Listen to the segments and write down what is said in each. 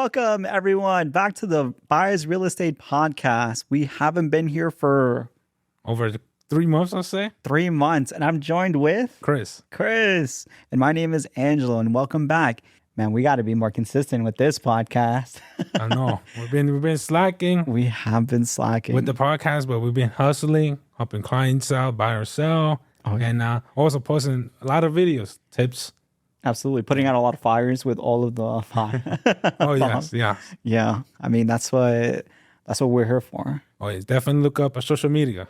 Welcome, everyone, back to the Buyers Real Estate Podcast. We haven't been here for over 3 months, I'll say. 3 months, and I'm joined with Chris. And my name is Angelo, and welcome back. Man, we got to be more consistent with this podcast. I know we've been slacking. We have been slacking with the podcast, but we've been hustling, helping clients out, buy or sell, and also posting a lot of videos, tips. Absolutely, putting out a lot of fires with all of the fire. Oh yes, yeah. Yeah, I mean that's what we're here for. Oh, yes, definitely look up our social media.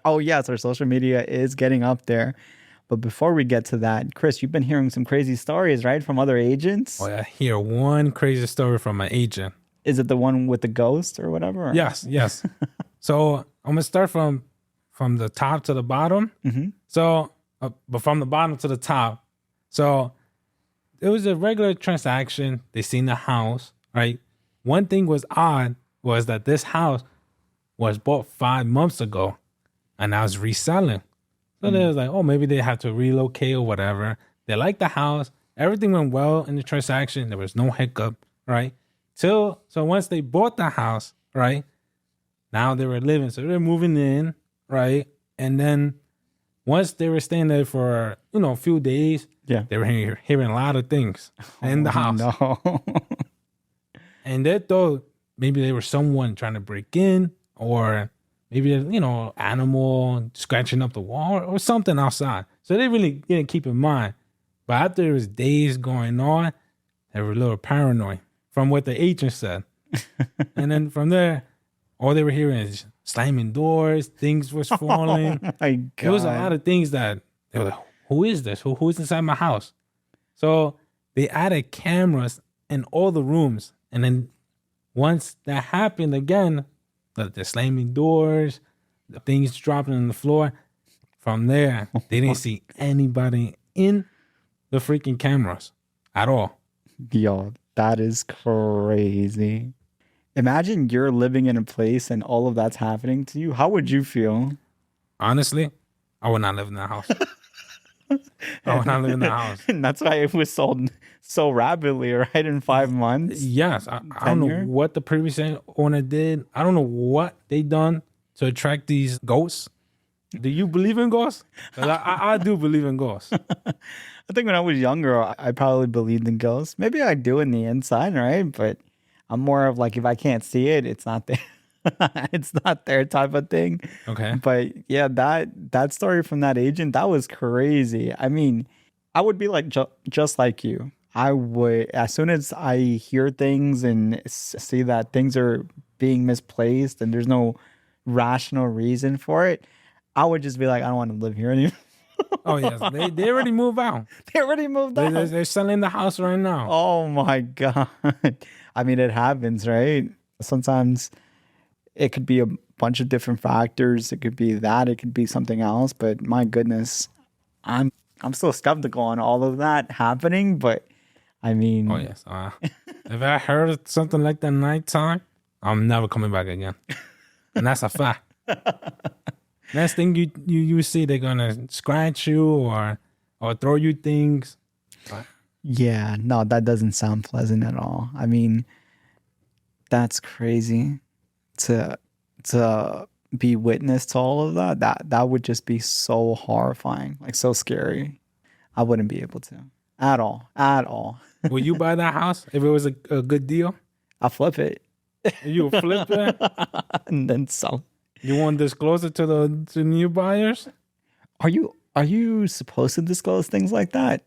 Oh yes, our social media is getting up there. But before we get to that, Chris, you've been hearing some crazy stories, right, from other agents? Oh, I hear one crazy story from my agent. Is it the one with the ghost or whatever? Yes. So I'm gonna start from the top to the bottom. Mm-hmm. So, but from the bottom to the top. So it was a regular transaction. They seen the house, right? One thing was odd was that this house was bought 5 months ago, and I was reselling. So they was like, oh, maybe they have to relocate or whatever. They liked the house. Everything went well in the transaction. There was no hiccup, right? So once they bought the house, right? Now they were living. So they're moving in, right? And then once they were staying there for, a few days, they were hearing a lot of things in the house. No. And they thought maybe they were someone trying to break in, or maybe, animal scratching up the wall or something outside. So they really didn't keep in mind. But after there was days going on, they were a little paranoid from what the agent said. And then from there, all they were hearing is slamming doors, things was falling. Oh my God. There was a lot of things that they were like, who is this? Who's inside my house? So they added cameras in all the rooms. And then once that happened again, the slamming doors, the things dropping on the floor. From there, they didn't see anybody in the freaking cameras at all. Yo, that is crazy. Imagine you're living in a place and all of that's happening to you. How would you feel? Honestly, I would not live in that house. I would not live in that house. And that's why it was sold so rapidly, right? In 5 months. Yes. I don't know what the previous owner did. I don't know what they done to attract these ghosts. Do you believe in ghosts? I do believe in ghosts. I think when I was younger, I probably believed in ghosts. Maybe I do in the inside, right? But I'm more of like, if I can't see it, it's not there. It's not their type of thing. Okay. But yeah, that story from that agent, that was crazy. I mean, I would be like just like you. I would, as soon as I hear things and see that things are being misplaced and there's no rational reason for it, I would just be like, I don't want to live here anymore. Oh yes, they already moved out. They already moved out. They're selling the house right now. Oh my God. I mean, it happens, right? Sometimes it could be a bunch of different factors. It could be that. It could be something else. But my goodness, I'm still skeptical on all of that happening. But I mean, oh yes, if I heard something like that nighttime, I'm never coming back again, and that's a fact. Next thing you see, they're gonna scratch you or throw you things. Yeah, no, that doesn't sound pleasant at all. I mean, that's crazy to be witness to all of that. That would just be so horrifying, like so scary. I wouldn't be able to at all. Will you buy that house if it was a good deal? I'll flip it. You flip it and then sell. You want to disclose it to new buyers? Are you supposed to disclose things like that?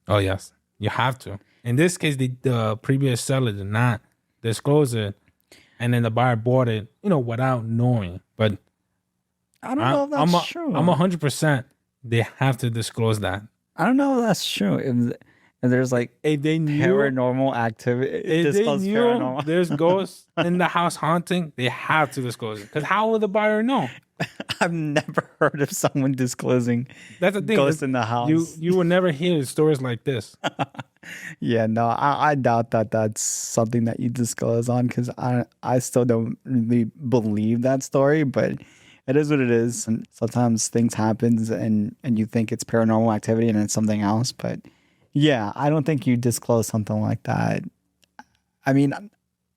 Oh yes, you have to. In this case, the previous seller did not disclose it, and then the buyer bought it, without knowing. But I don't know if that's true. I'm 100%. They have to disclose that. I don't know if that's true. If there's like if they knew paranormal activity, if they knew there's ghosts in the house haunting, they have to disclose it. Because how will the buyer know? I've never heard of someone disclosing that's the thing. Ghosts in the house. You will never hear stories like this. Yeah, no, I doubt that that's something that you disclose on, because I still don't really believe that story, but it is what it is. And sometimes things happen and you think it's paranormal activity and it's something else. But yeah, I don't think you disclose something like that I mean,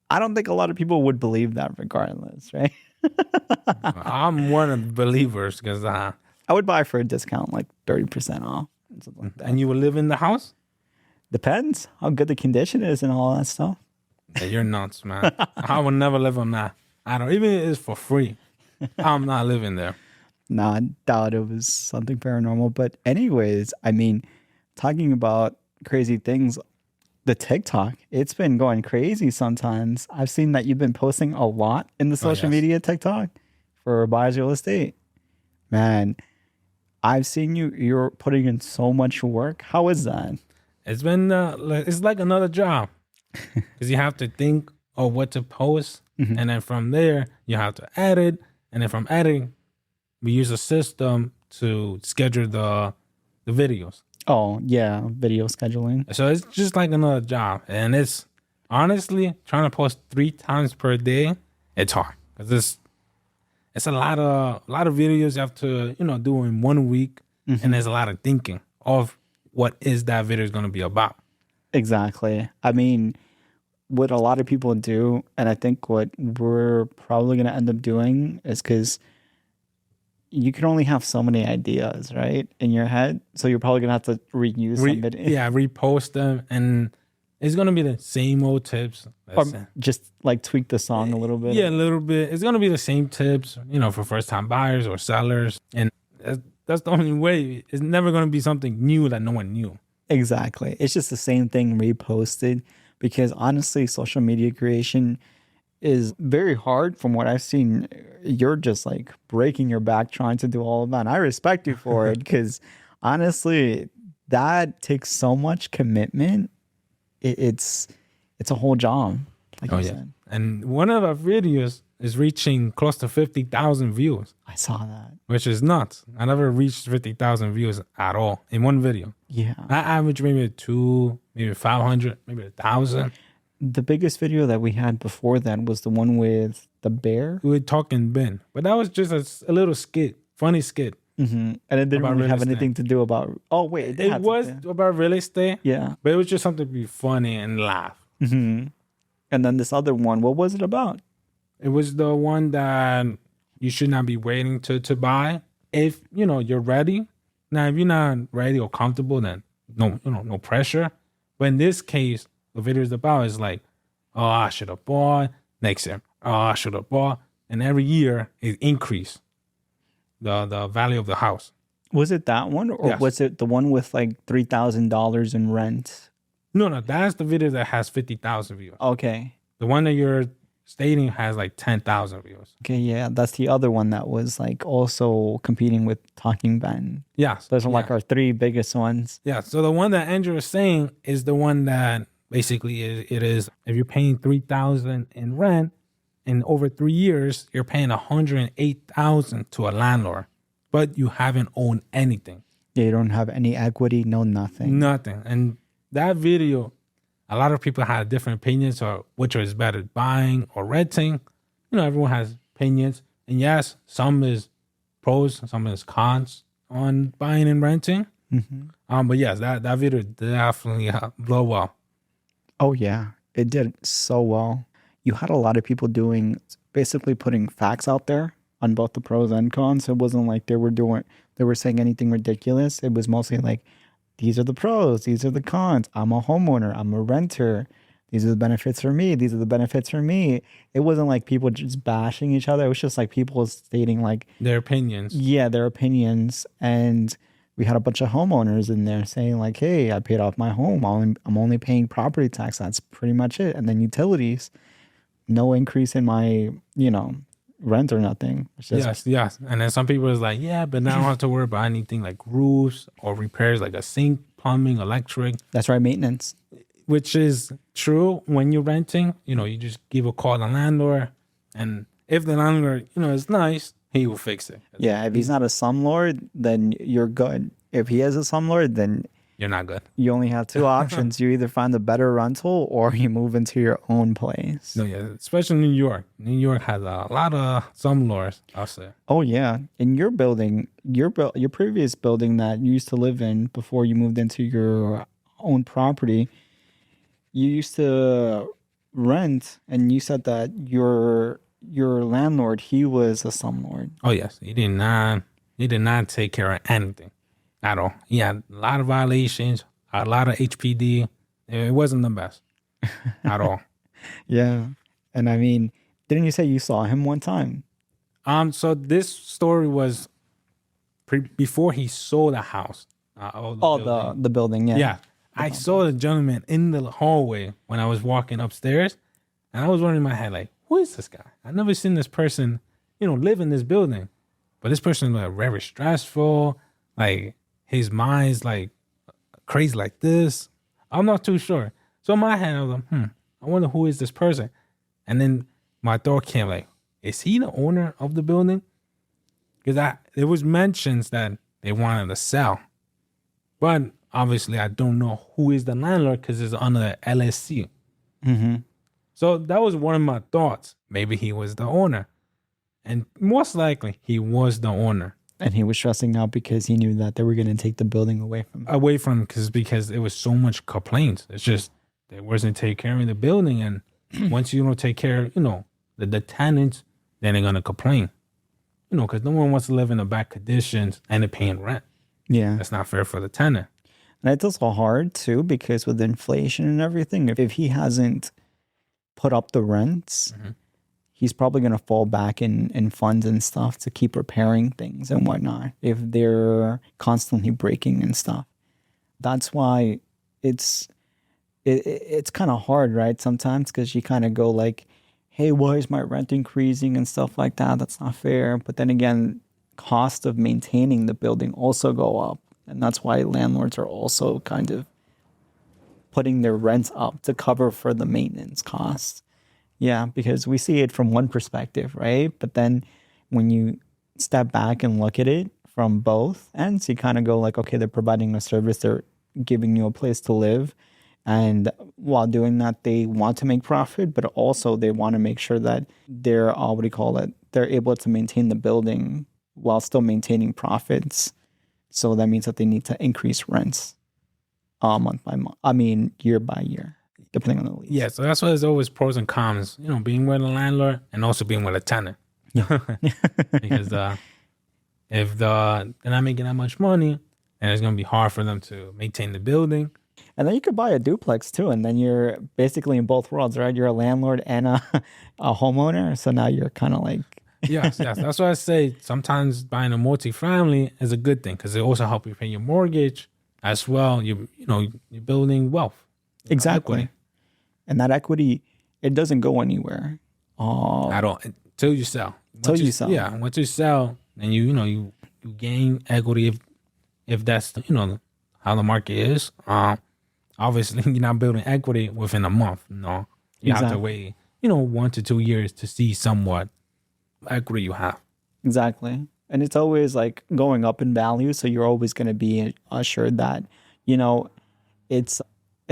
I don't think a lot of people would believe that regardless, right? I'm one of the believers because I would buy for a discount, like 30% off, and something like that. and you will live in the house. Depends how good the condition is and all that stuff. Yeah, you're nuts, man. I would never live on that. I don't even if it's for free. I'm not living there. No, I doubt it was something paranormal. But anyways, I mean, talking about crazy things, the TikTok, it's been going crazy sometimes. I've seen that you've been posting a lot in the social yes. media TikTok for Buyers Real Estate. Man, I've seen you're putting in so much work. How is that? It's been it's like another job because you have to think of what to post, and then from there you have to edit, and then from editing, we use a system to schedule the videos. Oh, yeah, video scheduling. So it's just like another job, and it's honestly trying to post 3 times per day. It's hard because it's a lot of videos you have to do in 1 week, and there's a lot of thinking of what is that video is going to be about. Exactly. I mean, what a lot of people do, and I think what we're probably going to end up doing is because you can only have so many ideas, right, in your head. So you're probably going to have to reuse somebody. Yeah, repost them, and it's going to be the same old tips. Or just like tweak the song a little bit. Yeah, a little bit. It's going to be the same tips, for first-time buyers or sellers. And that's the only way. It's never going to be something new that no one knew. Exactly. It's just the same thing reposted because honestly, social media creation is very hard from what I've seen. You're just like breaking your back trying to do all of that. And I respect you for it because honestly, that takes so much commitment. It's a whole job. Like you said. And one of our videos is reaching close to 50,000 views. I saw that. Which is nuts. I never reached 50,000 views at all in one video. Yeah. I average maybe 2, maybe 500, maybe 1,000. The biggest video that we had before that was the one with the bear. We were talking Ben. But that was just a little skit, funny skit. And it didn't really have anything to do about... Oh, wait. It was about real estate. Yeah. But it was just something to be funny and laugh. And then this other one, what was it about? It was the one that you should not be waiting to buy if you're ready. Now, if you're not ready or comfortable, then no pressure. But in this case, the video is about is like, oh, I should have bought next year. Oh, I should have bought, and every year it increased the value of the house. Was it that one, or was it the one with like $3,000 in rent? No, that's the video that has 50,000 views. Okay. The one that you're stating has like 10,000 views. Okay, yeah, that's the other one that was like also competing with Talking Ben. Yeah. Those are like our 3 biggest ones. Yeah, so the one that Andrew is saying is the one that basically it is if you're paying $3,000 in rent, in over 3 years, you're paying $108,000 to a landlord, but you haven't owned anything. Yeah, you don't have any equity, nothing. Nothing. And that video, a lot of people had different opinions on which is better, buying or renting. Everyone has opinions. And yes, some is pros, some is cons on buying and renting. But yes, that video definitely blew up. Oh, yeah. It did so well. You had a lot of people basically putting facts out there on both the pros and cons. It wasn't like they were saying anything ridiculous. It was mostly like, these are the pros, these are the cons. I'm a homeowner, I'm a renter. These are the benefits for me. These are the benefits for me. It wasn't like people just bashing each other. It was just like people stating like their opinions. Yeah, their opinions. And we had a bunch of homeowners in there saying like, hey, I paid off my home. I'm only paying property tax. That's pretty much it. And then utilities, no increase in my, rent or nothing. Yes. And then some people is like, yeah, but now I don't have to worry about anything like roofs or repairs like a sink, plumbing, electric. That's right, maintenance. Which is true when you're renting. You just give a call to the landlord. And if the landlord, is nice, he will fix it. Yeah, if he's not a slumlord, then you're good. If he is a slumlord, then you're not good. You only have 2 options. You either find a better rental or you move into your own place. No, yeah, especially New York. New York has a lot of slumlords, I'll say. Oh, yeah. In your building, your previous building that you used to live in before you moved into your own property, you used to rent, and you said that your landlord, he was a slumlord. Oh yes, he did not take care of anything at all. He had a lot of violations, a lot of HPD. It wasn't the best at all. Yeah. And I mean, didn't you say you saw him one time? So this story was before he sold the house. The Oh, building. the building, yeah. Yeah. I saw the gentleman in the hallway when I was walking upstairs, and I was wondering in my head, like, who is this guy? I've never seen this person, live in this building. But this person like very stressful, like his mind's like crazy like this. I'm not too sure. So in my head, I was like, I wonder who is this person. And then my thought came like, is he the owner of the building? Because there was mentions that they wanted to sell. But obviously, I don't know who is the landlord because it's under the LSC. Mm-hmm. So that was one of my thoughts. Maybe he was the owner. And most likely, he was the owner. And he was stressing out because he knew that they were going to take the building away from him. Away from because it was so much complaints. It's just they wasn't taking care of the building. And once you don't take care of, the tenants, then they're going to complain. Because no one wants to live in the bad conditions and they're paying rent. Yeah. That's not fair for the tenant. And it's also hard too because with inflation and everything, if he hasn't put up the rents, he's probably going to fall back in funds and stuff to keep repairing things and whatnot if they're constantly breaking and stuff. That's why it's kind of hard, right? Sometimes because you kind of go like, hey, why is my rent increasing and stuff like that? That's not fair. But then again, cost of maintaining the building also go up. And that's why landlords are also kind of putting their rents up to cover for the maintenance costs. Yeah, because we see it from one perspective, right? But then when you step back and look at it from both ends, you kind of go like, okay, they're providing a service, they're giving you a place to live. And while doing that, they want to make profit, but also they want to make sure that they're, they're able to maintain the building while still maintaining profits. So that means that they need to increase rents month by month. Year by year, depending on the lease. Yeah, so that's why there's always pros and cons, being with a landlord and also being with a tenant. Yeah. Because if they're not making that much money, then it's going to be hard for them to maintain the building. And then you could buy a duplex too, and then you're basically in both worlds, right? You're a landlord and a homeowner. So now you're kind of like... Yes. That's why I say sometimes buying a multifamily is a good thing because it also helps you pay your mortgage as well. You're building wealth. Exactly. Equity. And that equity, it doesn't go anywhere. At all. Until you sell. Until you sell. Yeah. Once you sell, then you gain equity if that's how the market is. Obviously you're not building equity within a month. No. You have to wait, 1 to 2 years to see somewhat equity you have. Exactly. And it's always like going up in value. So you're always going to be assured that, it's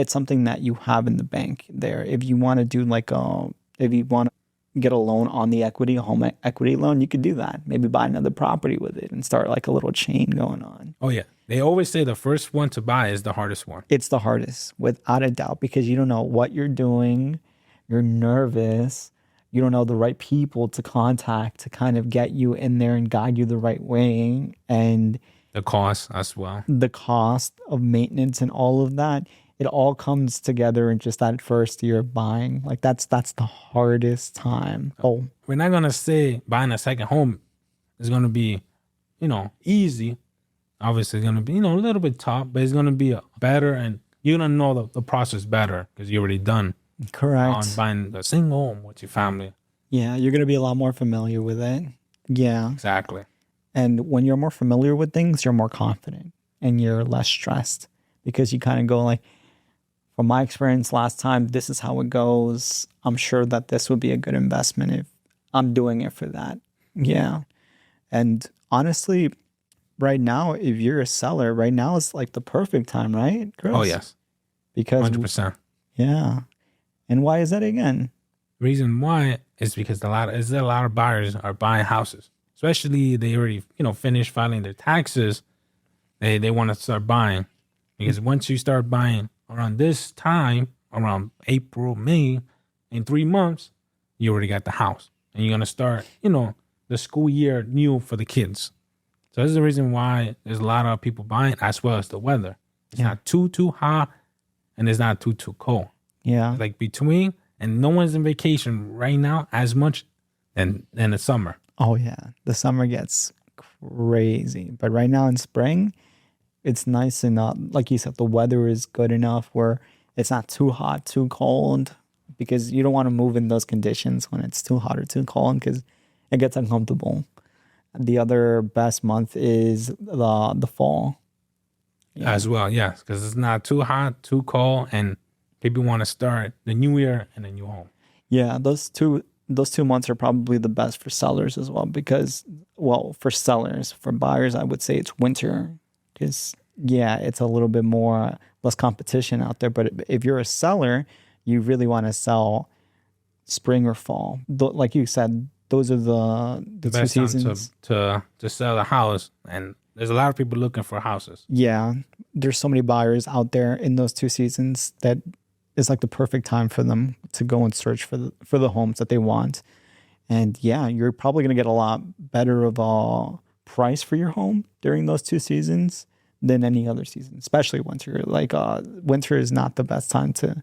something that you have in the bank there. If you want to do if you want to get a loan on the equity, a home equity loan, you could do that. Maybe buy another property with it and start like a little chain going on. Oh yeah. They always say the first one to buy is the hardest one. It's the hardest without a doubt because you don't know what you're doing. You're nervous. You don't know the right people to contact to kind of get you in there and guide you the right way. And the cost as well. The cost of maintenance and all of that. It all comes together in just that first year of buying. Like that's the hardest time. Oh, we're not going to say buying a second home is going to be, easy. Obviously it's going to be, a little bit tough, but it's going to be better and you're going to know the process better because you're already done. Correct. On buying a single home with your family. Yeah, you're going to be a lot more familiar with it. Yeah. Exactly. And when you're more familiar with things, you're more confident and you're less stressed because you kind of go like, from my experience last time, this is how it goes. I'm sure that this would be a good investment if I'm doing it for that. Yeah. And honestly, right now, if you're a seller, right now is like the perfect time, right, Chris? Oh, yes. Because 100%. Yeah. And why is that again? Reason why is because a lot of buyers are buying houses, especially they already finished filing their taxes. They want to start buying because once you start buying around this time, around April, May, in 3 months, you already got the house. And you're going to start, the school year new for the kids. So this is the reason why there's a lot of people buying, as well as the weather. It's not too hot, and it's not too cold. Yeah. It's like between, and no one's in vacation right now as much than the summer. Oh, yeah. The summer gets crazy. But right now in spring, it's nice enough. Like you said, the weather is good enough where it's not too hot, too cold, because you don't want to move in those conditions when it's too hot or too cold because it gets uncomfortable. The other best month is the fall. Yeah. As well, yes, because it's not too hot, too cold, and people want to start the new year in a new home. Yeah, those two months are probably the best for sellers as well because, well, for sellers, for buyers, I would say it's winter because, yeah, it's a little bit more, less competition out there. But if you're a seller, you really want to sell spring or fall. Like you said, those are the two seasons. To sell a house, and there's a lot of people looking for houses. Yeah, there's so many buyers out there in those 2 seasons that it's like the perfect time for them to go and search for the homes that they want. And yeah, you're probably going to get a lot better of a price for your home during those 2 seasons than any other season, especially winter. Like winter is not the best time to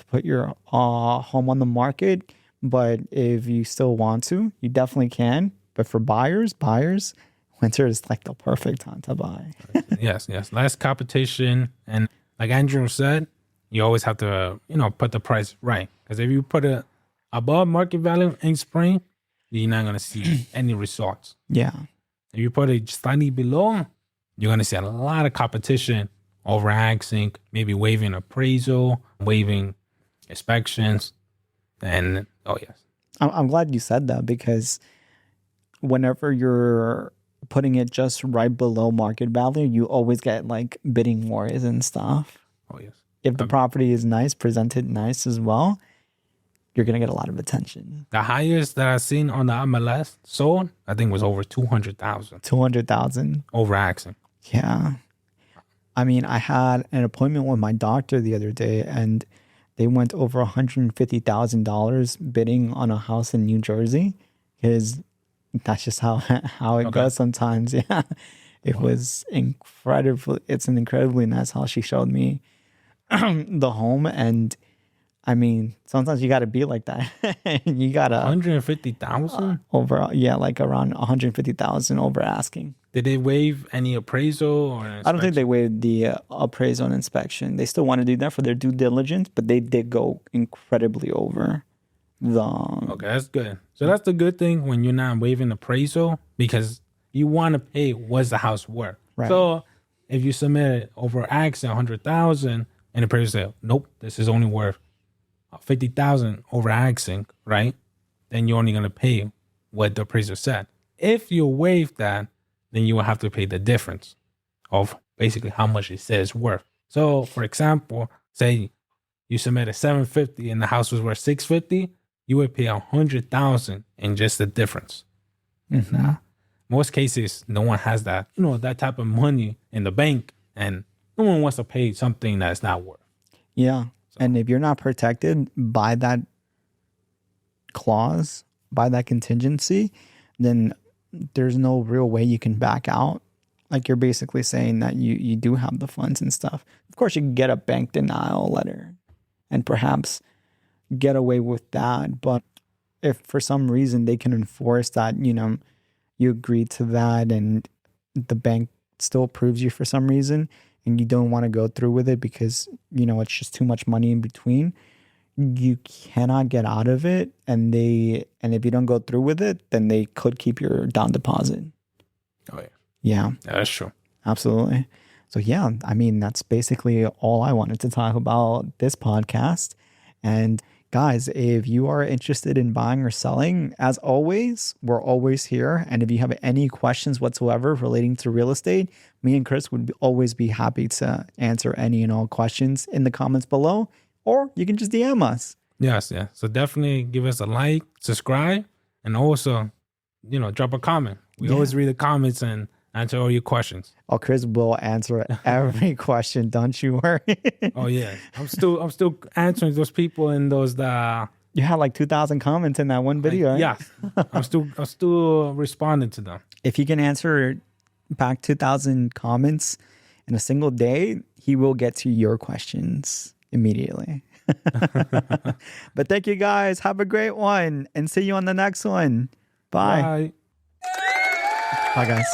put your home on the market, but if you still want to, you definitely can. But for buyers, winter is like the perfect time to buy. Yes. Less competition. And like Andrew said, you always have to, put the price right. Because if you put it above market value in spring, you're not going to see any results. Yeah. If you put it slightly below, you're going to see a lot of competition over axing, maybe waiving appraisal, waiving inspections. And, oh, yes. I'm glad you said that because whenever you're putting it just right below market value, you always get like bidding wars and stuff. Oh, yes. If the property is nice, presented nice as well, you're going to get a lot of attention. The highest that I've seen on the MLS sold, I think, was over 200,000. 200,000. Over axing. Yeah. I mean, I had an appointment with my doctor the other day and they went over $150,000 bidding on a house in New Jersey because that's just how it goes sometimes. Yeah. It was incredible. It's an incredibly nice house. She showed me the home, and I mean, sometimes you got to be like that. You got to 150,000 over, yeah, like around 150,000 over asking. Did they waive any appraisal or inspection? I don't think they waived the appraisal and inspection. They still want to do that for their due diligence, but they did go incredibly over the. Okay, that's good. So that's the good thing when you're not waiving appraisal because you want to pay what's the house worth. Right. So if you submit it over asking 100,000 and the appraiser say, nope, this is only worth 50,000 over asking, right? Then you're only going to pay what the appraiser said. If you waive that, then you will have to pay the difference of basically how much it says worth. So, for example, say you submitted 750 and the house was worth 650, you would pay 100,000 in just the difference. Mm-hmm. Now, most cases, no one has that, that type of money in the bank, and no one wants to pay something that's not worth. Yeah. So. And if you're not protected by that clause, by that contingency, then there's no real way you can back out. Like you're basically saying that you do have the funds and stuff. Of course, you can get a bank denial letter and perhaps get away with that. But if for some reason they can enforce that, you agreed to that and the bank still approves you for some reason and you don't want to go through with it because, it's just too much money in between, you cannot get out of it. And if you don't go through with it, then they could keep your down deposit. Oh, yeah. Yeah. That's true. Absolutely. So, yeah, I mean, that's basically all I wanted to talk about this podcast. And guys, if you are interested in buying or selling, as always, we're always here. And if you have any questions whatsoever relating to real estate, me and Chris would always be happy to answer any and all questions in the comments below, or you can just DM us. Yes, yeah. So definitely give us a like, subscribe, and also, drop a comment. We always read the comments and answer all your questions. Oh, Chris will answer every question. Don't you worry. Oh yeah, I'm still answering those people in those You had like 2,000 comments in that one video, right? Yeah, I'm still responding to them. If he can answer back 2,000 comments in a single day, he will get to your questions immediately. But thank you guys. Have a great one and see you on the next one. Bye. Bye. Bye guys.